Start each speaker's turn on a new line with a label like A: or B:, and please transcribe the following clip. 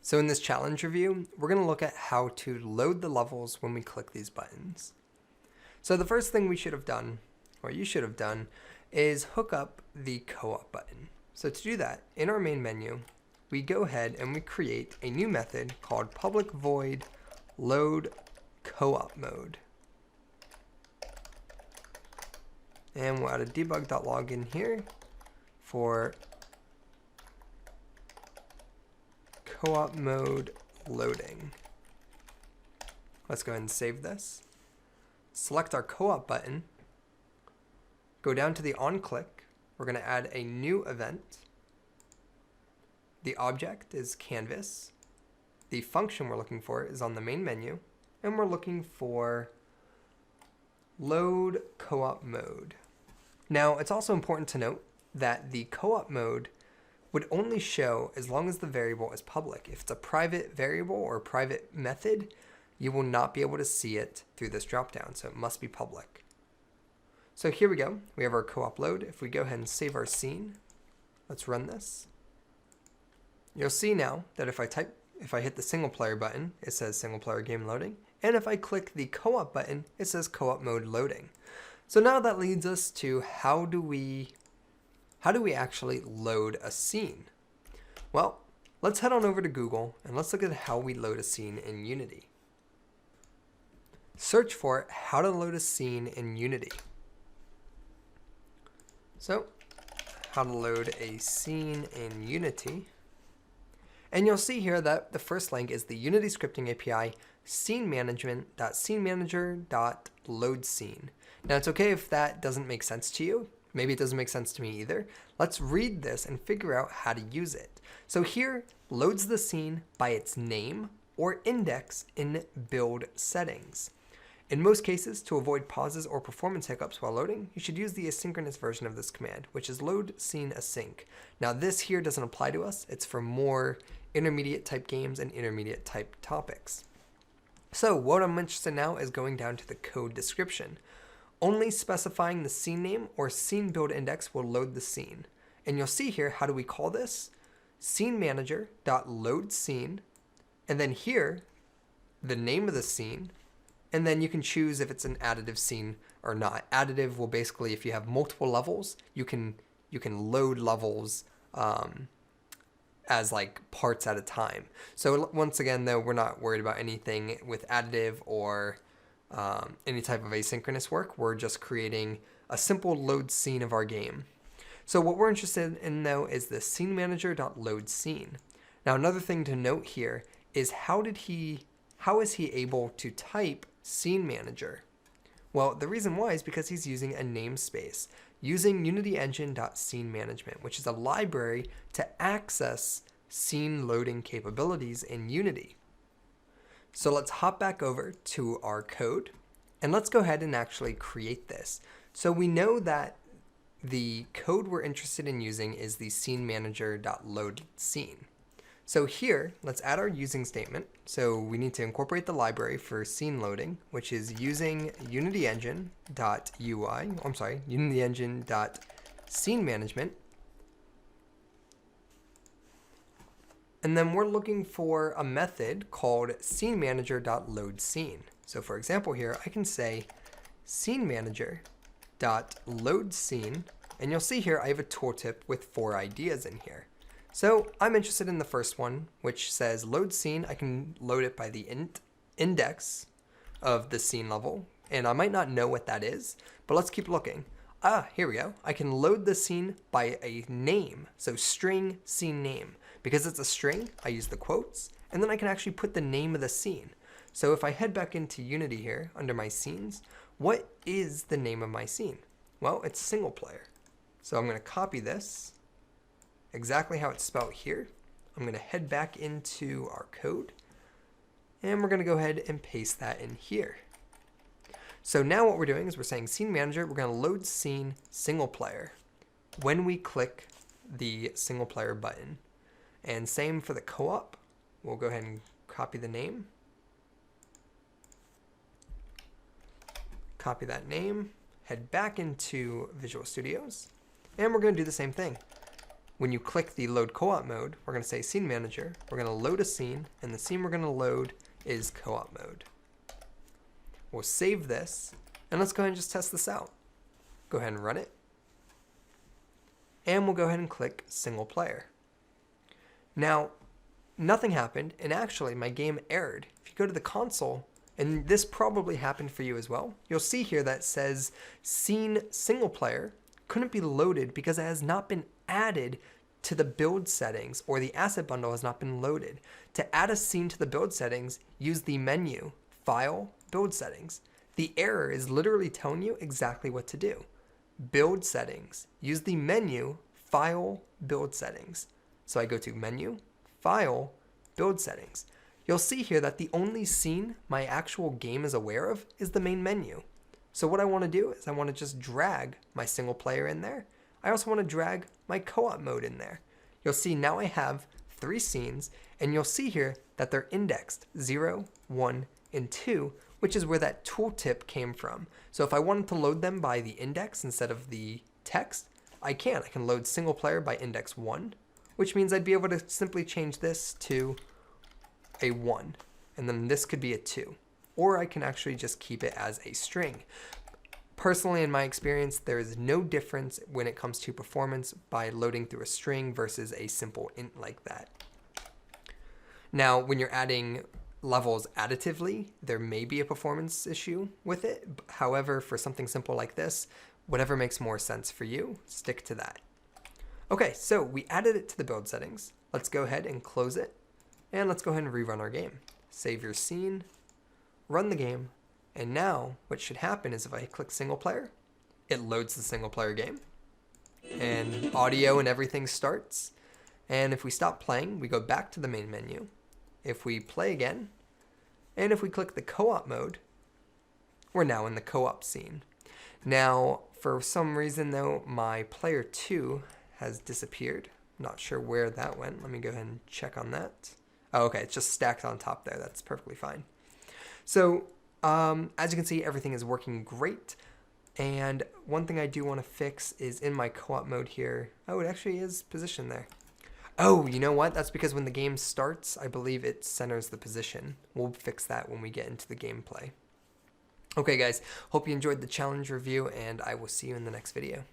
A: So in this challenge review, we're going to look at how to load the levels when we click these buttons. So the first thing we should have done, or you should have done, is hook up the co-op button. So to do that, in our main menu, we go ahead and we create a new method called public void load co-op mode. And we'll add a debug.log in here for co-op mode loading. Let's go ahead and save this. Select our co-op button. Go down to the on click. We're going to add a new event. The object is canvas. The function we're looking for is on the main menu. And we're looking for load co-op mode. Now, it's also important to note that the co-op mode would only show as long as the variable is public. If it's a private variable or a private method, you will not be able to see it through this dropdown, so it must be public. So here we go. We have our co-op load. If we go ahead and save our scene, let's run this. You'll see now that if I hit the single player button, it says single player game loading. And if I click the co-op button, it says co-op mode loading. So now that leads us to how do we actually load a scene? Well, let's head on over to Google and let's look at how we load a scene in Unity. Search for how to load a scene in Unity. So, how to load a scene in Unity. And you'll see here that the first link is the Unity scripting API scene management.scenemanager.loadscene. Now it's okay if that doesn't make sense to you. Maybe it doesn't make sense to me either. Let's read this and figure out how to use it. So here, loads the scene by its name or index in build settings. In most cases, to avoid pauses or performance hiccups while loading, you should use the asynchronous version of this command, which is load scene async. Now this here doesn't apply to us. It's for more intermediate type games and intermediate type topics. So what I'm interested in now is going down to the code description. Only specifying the scene name or scene build index will load the scene. And you'll see here, how do we call this? Scene manager.loadScene, and then here, the name of the scene, and then you can choose if it's an additive scene or not. Additive will basically, if you have multiple levels, you can load levels as like parts at a time. So once again, though, we're not worried about anything with additive or any type of asynchronous work. We're just creating a simple load scene of our game. So what we're interested in though is the scene manager.loadScene. Now another thing to note here is how is he able to type scene manager? Well, the reason why is because he's using a namespace using UnityEngine.SceneManagement, which is a library to access scene loading capabilities in Unity. So let's hop back over to our code and let's go ahead and actually create this. So we know that the code we're interested in using is the scene manager.loadScene. So here, let's add our using statement. So we need to incorporate the library for scene loading, which is using UnityEngine.SceneManagement. And then we're looking for a method called scenemanager.loadScene. So for example here, I can say scenemanager.loadScene, and you'll see here I have a tooltip with 4 ideas in here. So I'm interested in the first one, which says load scene. I can load it by the index of the scene level, and I might not know what that is, but let's keep looking. Here we go. I can load the scene by a name, so string scene name. Because it's a string, I use the quotes, and then I can actually put the name of the scene. So if I head back into Unity here, under my scenes, what is the name of my scene? Well, it's single player. So I'm going to copy this, exactly how it's spelled here. I'm going to head back into our code, and we're going to go ahead and paste that in here. So now what we're doing is we're saying scene manager, we're going to load scene single player when we click the single player button. And same for the co-op. We'll go ahead and copy the name. Copy that name, head back into Visual Studios, and we're going to do the same thing. when you click the load co-op mode, we're going to say scene manager, we're going to load a scene, and the scene we're going to load is co-op mode. We'll save this, and let's go ahead and just test this out. Go ahead and run it. And we'll go ahead and click single player. Now, nothing happened, and actually my game errored. If you go to the console, and this probably happened for you as well, you'll see here that says scene single player couldn't be loaded because it has not been added to the build settings, or the asset bundle has not been loaded. To add a scene to the build settings, use the menu, File, Build Settings. The error is literally telling you exactly what to do. Build Settings. Use the menu, File, Build Settings. So I go to Menu, File, Build Settings. You'll see here that the only scene my actual game is aware of is the main menu. So what I want to do is I want to just drag my single player in there. I also want to drag my co-op mode in there. You'll see now I have 3 scenes, and you'll see here that they're indexed 0, 1, and 2, which is where that tooltip came from. So if I wanted to load them by the index instead of the text, I can. I can load single player by index 1, which means I'd be able to simply change this to a 1, and then this could be a 2. Or I can actually just keep it as a string. Personally, in my experience, there is no difference when it comes to performance by loading through a string versus a simple int like that. Now, when you're adding levels additively, there may be a performance issue with it. However, for something simple like this, whatever makes more sense for you, stick to that. Okay, so we added it to the build settings. Let's go ahead and close it. And let's go ahead and rerun our game. Save your scene, run the game, and now what should happen is if I click single player, it loads the single player game, and audio and everything starts. And if we stop playing, we go back to the main menu. If we play again, and if we click the co-op mode, we're now in the co-op scene. Now, for some reason though, my player 2 has disappeared. Not sure where that went. Let me go ahead and check on that. Oh, okay, it's just stacked on top there. That's perfectly fine. So, as you can see, everything is working great. And one thing I do want to fix is in my co-op mode here. Oh, it actually is positioned there. Oh, you know what? That's because when the game starts, I believe it centers the position. We'll fix that when we get into the gameplay. Okay, guys, hope you enjoyed the challenge review, and I will see you in the next video.